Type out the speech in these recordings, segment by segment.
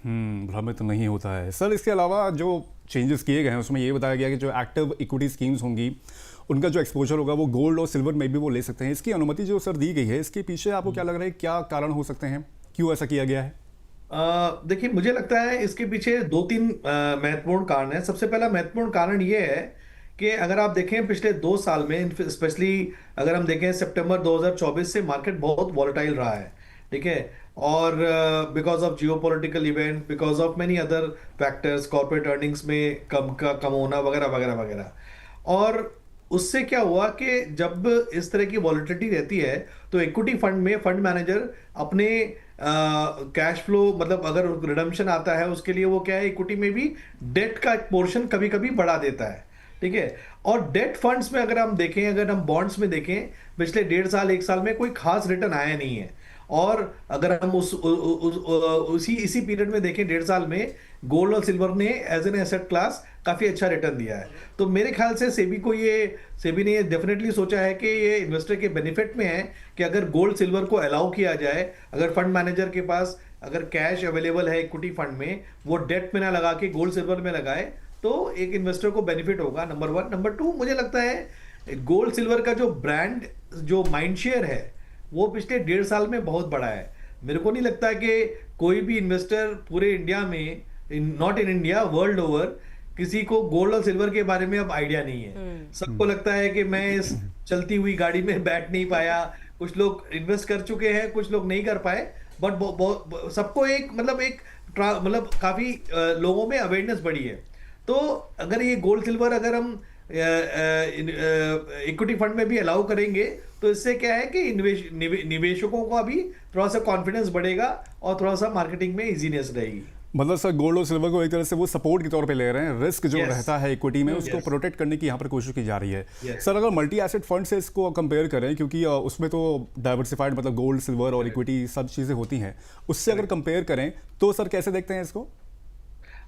भ्रमित नहीं होता है। सर इसके अलावा जो चेंजेस किए गए हैं उसमें ये बताया गया कि जो एक्टिव इक्विटी स्कीम्स होंगी उनका जो एक्सपोजर होगा वो गोल्ड और सिल्वर में भी वो ले सकते हैं। इसकी अनुमति जो सर दी गई है, इसके पीछे आपको क्या लग रहा है, क्या कारण हो सकते हैं, क्यों ऐसा किया गया है? देखिए, मुझे लगता है इसके पीछे दो तीन महत्वपूर्ण कारण है। सबसे पहला महत्वपूर्ण कारण ये है कि अगर आप देखें पिछले 2 साल में, स्पेशली अगर हम देखें सितंबर 2024 से मार्केट बहुत वॉलेटाइल रहा है, ठीक है। और because of geopolitical event, because of many other factors, corporate earnings में कम होना वगैरह वगैरह वगैरह। और उससे क्या हुआ कि जब इस तरह की वॉलेटिलिटी रहती है तो इक्विटी फंड में फंड मैनेजर अपने कैश फ्लो, मतलब अगर रिडम्पशन आता है उसके लिए वो क्या है, इक्विटी में भी डेट का एक पोर्शन कभी कभी बढ़ा देता है, ठीक है। और डेट फंड्स में अगर हम देखें, अगर हम बॉन्ड्स में देखें, पिछले 1.5 साल 1 साल में कोई खास रिटर्न आया नहीं है। और अगर हम उसी इसी पीरियड में देखें 1.5 साल में, गोल्ड और सिल्वर ने एज एन एसेट क्लास काफी अच्छा रिटर्न दिया है। तो मेरे ख्याल से सेबी ने ये डेफिनेटली सोचा है कि ये इन्वेस्टर के बेनिफिट में है कि अगर गोल्ड सिल्वर को अलाउ किया जाए, अगर फंड मैनेजर के पास अगर कैश अवेलेबल है इक्विटी फंड में, वो डेट में ना लगा के गोल्ड सिल्वर में लगाए, तो एक इन्वेस्टर को बेनिफिट होगा, नंबर 1। नंबर 2, मुझे लगता है गोल्ड सिल्वर का जो ब्रांड, जो माइंड शेयर है, वो पिछले 1.5 साल में बहुत बड़ा है। मेरे को नहीं लगता कि कोई भी इन्वेस्टर पूरे इंडिया में, not in India, world over, किसी को गोल्ड और सिल्वर के बारे में अब आइडिया नहीं है। सबको लगता है कि मैं इस चलती हुई गाड़ी में बैठ नहीं पाया। कुछ लोग इन्वेस्ट कर चुके हैं, कुछ लोग नहीं कर पाए, बट सबको एक मतलब काफी लोगों में अवेयरनेस बढ़ी है। तो अगर ये गोल्ड सिल्वर अगर हम इक्विटी फंड में भी अलाउ करेंगे तो इससे क्या है कि निवेशकों का भी थोड़ा सा कॉन्फिडेंस बढ़ेगा और थोड़ा सा मार्केटिंग में इजीनेस रहेगी। मतलब सर गोल्ड और सिल्वर को एक तरह से वो सपोर्ट के तौर पे ले रहे हैं, रिस्क जो Yes. रहता है इक्विटी में उसको Yes. प्रोटेक्ट करने की यहाँ पर कोशिश की जा रही है। Yes. सर अगर मल्टी एसेट फंड से इसको कंपेयर करें, क्योंकि उसमें तो डाइवर्सिफाइड मतलब गोल्ड सिल्वर और इक्विटी सब चीज़ें होती हैं, उससे अगर कंपेयर करें तो सर कैसे देखते हैं इसको?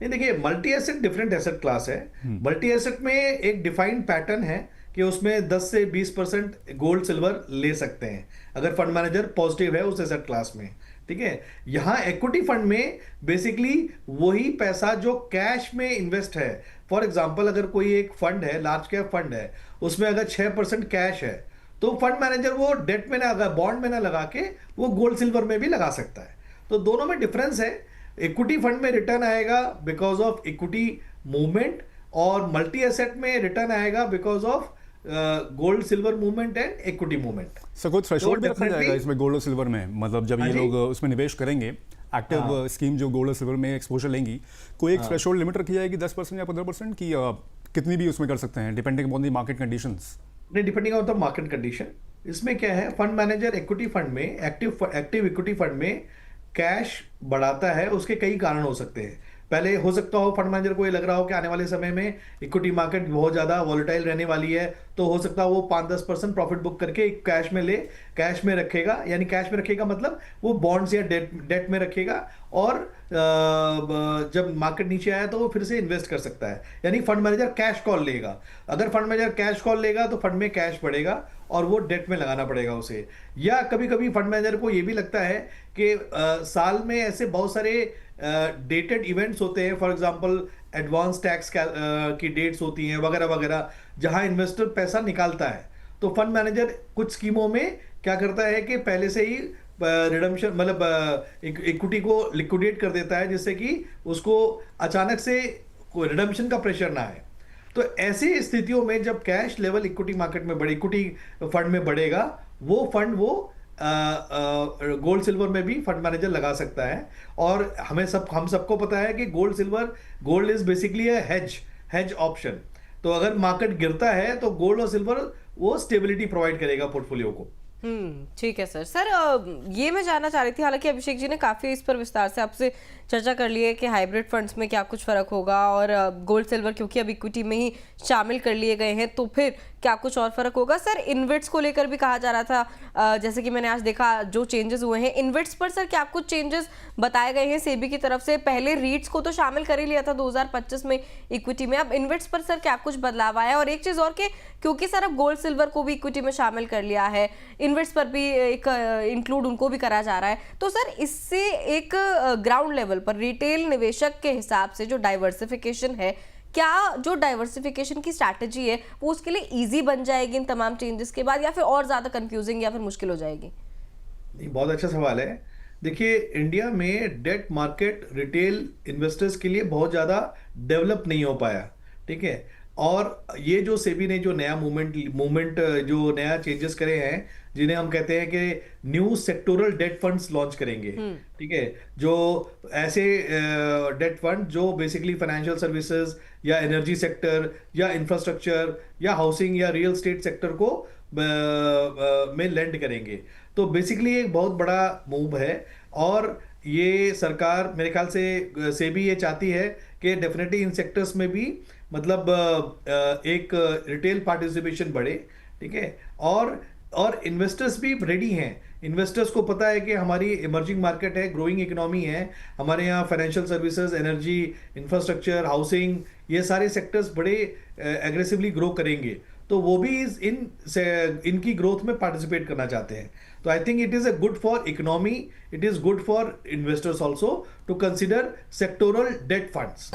नहीं, देखिए, multi asset different asset class है। मल्टी एसेट में एक डिफाइंड पैटर्न है कि उसमें 10 से 20% गोल्ड सिल्वर ले सकते हैं अगर फंड मैनेजर पॉजिटिव है उस एसेट क्लास में, ठीक है। यहां इक्विटी फंड में बेसिकली वही पैसा जो कैश में इन्वेस्ट है, फॉर एग्जांपल अगर कोई एक फंड है, लार्ज कैप फंड है, उसमें अगर 6% कैश है, तो फंड मैनेजर वो डेट में ना, अगर बॉन्ड में ना लगा के वो गोल्ड सिल्वर में भी लगा सकता है। तो दोनों में डिफरेंस है। इक्विटी फंड में रिटर्न आएगा बिकॉज ऑफ इक्विटी मूवमेंट, और मल्टी एसेट में रिटर्न आएगा because of gold silver movement and equity movement. Sir कोई थ्रेशोल्ड भी रखा जाएगा इसमें गोल्ड और सिल्वर में, मतलब जब ये लोग उसमें निवेश करेंगे, एक्टिव स्कीम जो गोल्ड और सिल्वर में एक्सपोजर लेंगी, कोई एक थ्रेशोल्ड लिमिट रखी जाएगी 10% या 15% की, कितनी भी उसमें कर सकते हैं depending upon the market conditions? नहीं, depending on the market condition. इसमें क्या है, फंड मैनेजर इक्विटी फंड में, एक्टिव इक्विटी फंड में कैश बढ़ाता है, उसके कई कारण हो सकते हैं। पहले हो सकता हो फंड मैनेजर को ये लग रहा हो कि आने वाले समय में इक्विटी मार्केट बहुत ज्यादा वॉलेटाइल रहने वाली है, तो हो सकता है वो 5-10% प्रॉफिट बुक करके कैश में कैश में रखेगा। यानी कैश में रखेगा मतलब वो बॉन्ड्स या डेट में रखेगा, और जब मार्केट नीचे आया तो वो फिर से इन्वेस्ट कर सकता है। यानी फंड मैनेजर कैश कॉल लेगा। अगर फंड मैनेजर कैश कॉल लेगा तो फंड में कैश बढ़ेगा और वो डेट में लगाना पड़ेगा उसे। या कभी कभी फंड मैनेजर को ये भी लगता है कि साल में ऐसे बहुत सारे डेटेड इवेंट्स होते हैं, फॉर एग्जांपल एडवांस टैक्स की डेट्स होती हैं वगैरह वगैरह, जहां इन्वेस्टर पैसा निकालता है। तो फंड मैनेजर कुछ स्कीमों में क्या करता है कि पहले से ही रिडम्पशन, मतलब इक्विटी को लिक्विडेट कर देता है, जिससे कि उसको अचानक से रिडम्पशन का प्रेशर ना आए। तो ऐसी स्थितियों में जब कैश लेवल इक्विटी मार्केट में इक्विटी फंड में बढ़ेगा, वो फंड वो गोल्ड सिल्वर में भी फंड मैनेजर लगा सकता है। और हम सबको पता है कि gold is basically hedge option. तो अगर मार्केट गिरता है तो गोल्ड और सिल्वर वो स्टेबिलिटी प्रोवाइड करेगा पोर्टफोलियो को। ठीक है सर। ये मैं जानना चाह रही थी, हालांकि अभिषेक जी ने काफ़ी इस पर विस्तार से आपसे चर्चा कर ली है कि हाइब्रिड फंड्स में क्या कुछ फ़र्क होगा, और गोल्ड सिल्वर क्योंकि अब इक्विटी में ही शामिल कर लिए गए हैं तो फिर क्या कुछ और फर्क होगा? सर इन्वेट्स को लेकर भी कहा जा रहा था, जैसे कि मैंने आज देखा जो चेंजेस हुए हैं इन्वेट्स पर, सर क्या कुछ चेंजेस बताए गए हैं सेबी की तरफ से? पहले रीट्स को तो शामिल कर ही लिया था 2025 में इक्विटी में, अब इन्वेट्स पर सर क्या कुछ बदलाव आया? और एक चीज और कि क्योंकि सर अब गोल्ड सिल्वर को भी इक्विटी में शामिल कर लिया है, इन्वेट्स पर भी एक इंक्लूड उनको भी करा जा रहा है, तो सर इससे एक ग्राउंड लेवल पर रिटेल निवेशक के हिसाब से जो डाइवर्सिफिकेशन है, क्या जो डाइवर्सिफिकेशन की स्ट्रैटेजी है वो उसके लिए इजी बन जाएगी इन तमाम चेंजेस के बाद, या फिर और ज्यादा कंफ्यूजिंग या फिर मुश्किल हो जाएगी? नहीं, बहुत अच्छा सवाल है। देखिए, इंडिया में डेट मार्केट रिटेल इन्वेस्टर्स के लिए बहुत ज़्यादा डेवलप नहीं हो पाया, ठीक है। और ये जो सेबी ने जो नया मूवमेंट जो नया चेंजेस करे हैं, जिन्हें हम कहते हैं कि new sectoral debt funds launch करेंगे, ठीक है, जो ऐसे डेट फंड जो बेसिकली फाइनेंशियल सर्विसेज या एनर्जी सेक्टर या इंफ्रास्ट्रक्चर या हाउसिंग या रियल स्टेट सेक्टर को में लेंड करेंगे। तो बेसिकली एक बहुत बड़ा मूव है, और ये सरकार मेरे ख्याल से सेबी ये चाहती है कि डेफिनेटली इन सेक्टर्स में भी मतलब एक रिटेल पार्टिसिपेशन बढ़े, ठीक है। और इन्वेस्टर्स भी रेडी हैं। इन्वेस्टर्स को पता है कि हमारी इमर्जिंग मार्केट है, ग्रोइंग इकोनॉमी है, हमारे यहाँ financial services, energy, infrastructure, housing, ये सारे सेक्टर्स बड़े एग्रेसिवली ग्रो करेंगे, तो वो भी इनकी ग्रोथ में पार्टिसिपेट करना चाहते हैं। तो I think it is a good for economy, it is good for investors also to consider sectoral debt funds.